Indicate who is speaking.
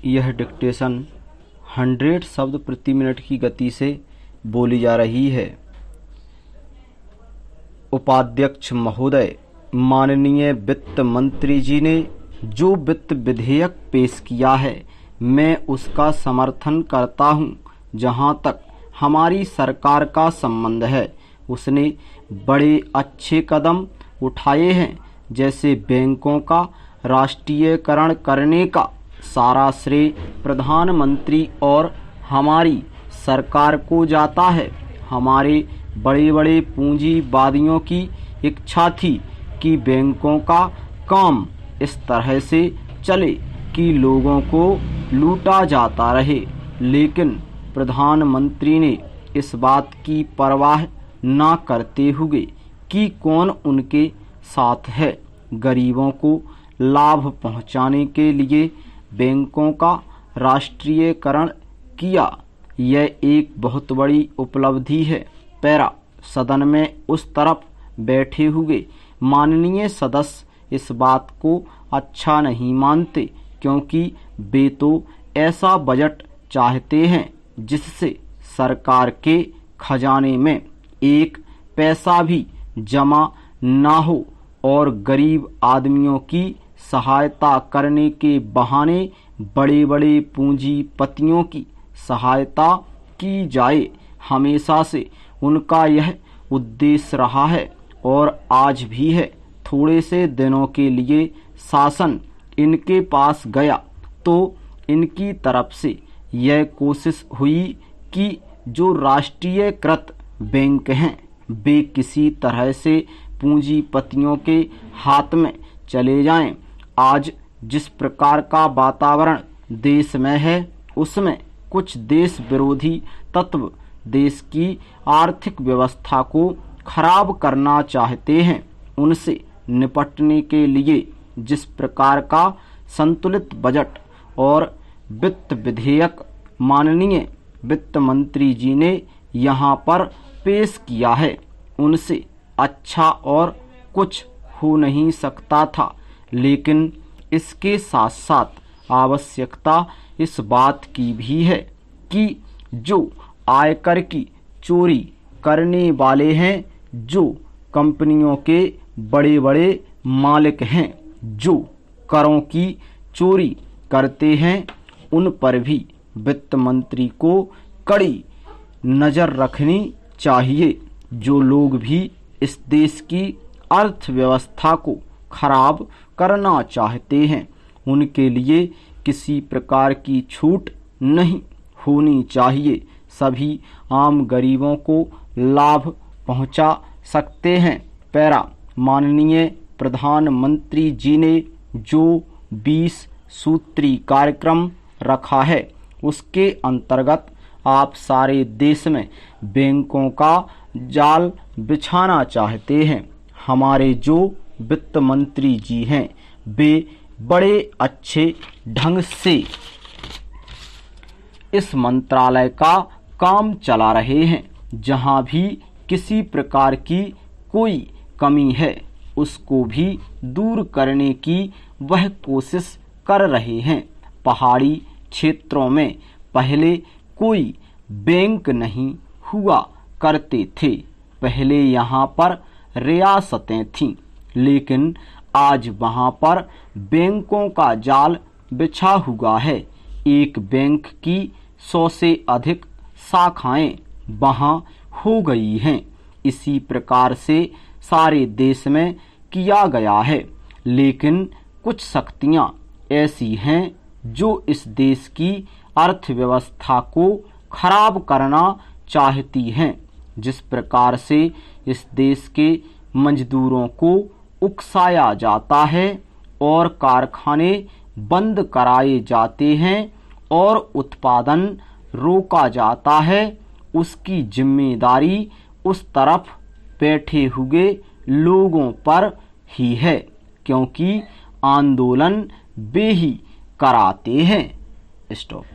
Speaker 1: यह डिक्टेशन 100 शब्द प्रति मिनट की गति से बोली जा रही है। उपाध्यक्ष महोदय, माननीय वित्त मंत्री जी ने जो वित्त विधेयक पेश किया है, मैं उसका समर्थन करता हूं। जहां तक हमारी सरकार का संबंध है, उसने बड़े अच्छे कदम उठाए हैं। जैसे बैंकों का राष्ट्रीयकरण करने का सारा श्रेय प्रधानमंत्री और हमारी सरकार को जाता है। हमारे बड़े बड़े पूंजीवादियों की इच्छा थी कि बैंकों का काम इस तरह से चले कि लोगों को लूटा जाता रहे, लेकिन प्रधानमंत्री ने इस बात की परवाह न करते हुए कि कौन उनके साथ है, गरीबों को लाभ पहुंचाने के लिए बैंकों का राष्ट्रीयकरण किया। यह एक बहुत बड़ी उपलब्धि है। पैरा सदन में उस तरफ बैठे हुए माननीय सदस्य इस बात को अच्छा नहीं मानते, क्योंकि वे तो ऐसा बजट चाहते हैं जिससे सरकार के खजाने में एक पैसा भी जमा ना हो और गरीब आदमियों की सहायता करने के बहाने बड़े बड़े पूंजीपतियों की सहायता की जाए। हमेशा से उनका यह उद्देश्य रहा है और आज भी है। थोड़े से दिनों के लिए शासन इनके पास गया तो इनकी तरफ से यह कोशिश हुई कि जो राष्ट्रीयकृत बैंक हैं, वे किसी तरह से पूंजीपतियों के हाथ में चले जाएं। आज जिस प्रकार का वातावरण देश में है, उसमें कुछ देश विरोधी तत्व देश की आर्थिक व्यवस्था को खराब करना चाहते हैं। उनसे निपटने के लिए जिस प्रकार का संतुलित बजट और वित्त विधेयक माननीय वित्त मंत्री जी ने यहाँ पर पेश किया है, उनसे अच्छा और कुछ हो नहीं सकता था। लेकिन इसके साथ साथ आवश्यकता इस बात की भी है कि जो आयकर की चोरी करने वाले हैं, जो कंपनियों के बड़े बड़े मालिक हैं, जो करों की चोरी करते हैं, उन पर भी वित्त मंत्री को कड़ी नज़र रखनी चाहिए। जो लोग भी इस देश की अर्थव्यवस्था को खराब करना चाहते हैं, उनके लिए किसी प्रकार की छूट नहीं होनी चाहिए। सभी आम गरीबों को लाभ पहुंचा सकते हैं। पैरा माननीय प्रधानमंत्री जी ने जो 20 सूत्री कार्यक्रम रखा है, उसके अंतर्गत आप सारे देश में बैंकों का जाल बिछाना चाहते हैं। हमारे जो वित्त मंत्री जी हैं, वे बड़े अच्छे ढंग से इस मंत्रालय का काम चला रहे हैं। जहां भी किसी प्रकार की कोई कमी है, उसको भी दूर करने की वह कोशिश कर रहे हैं। पहाड़ी क्षेत्रों में पहले कोई बैंक नहीं हुआ करते थे। पहले यहाँ पर रियासतें थीं, लेकिन आज वहाँ पर बैंकों का जाल बिछा हुआ है। एक बैंक की 100 से अधिक शाखाएं वहाँ हो गई हैं। इसी प्रकार से सारे देश में किया गया है। लेकिन कुछ शक्तियाँ ऐसी हैं जो इस देश की अर्थव्यवस्था को खराब करना चाहती हैं। जिस प्रकार से इस देश के मजदूरों को उकसाया जाता है और कारखाने बंद कराए जाते हैं और उत्पादन रोका जाता है, उसकी जिम्मेदारी उस तरफ बैठे हुए लोगों पर ही है, क्योंकि आंदोलन वे ही कराते हैं। स्टॉप।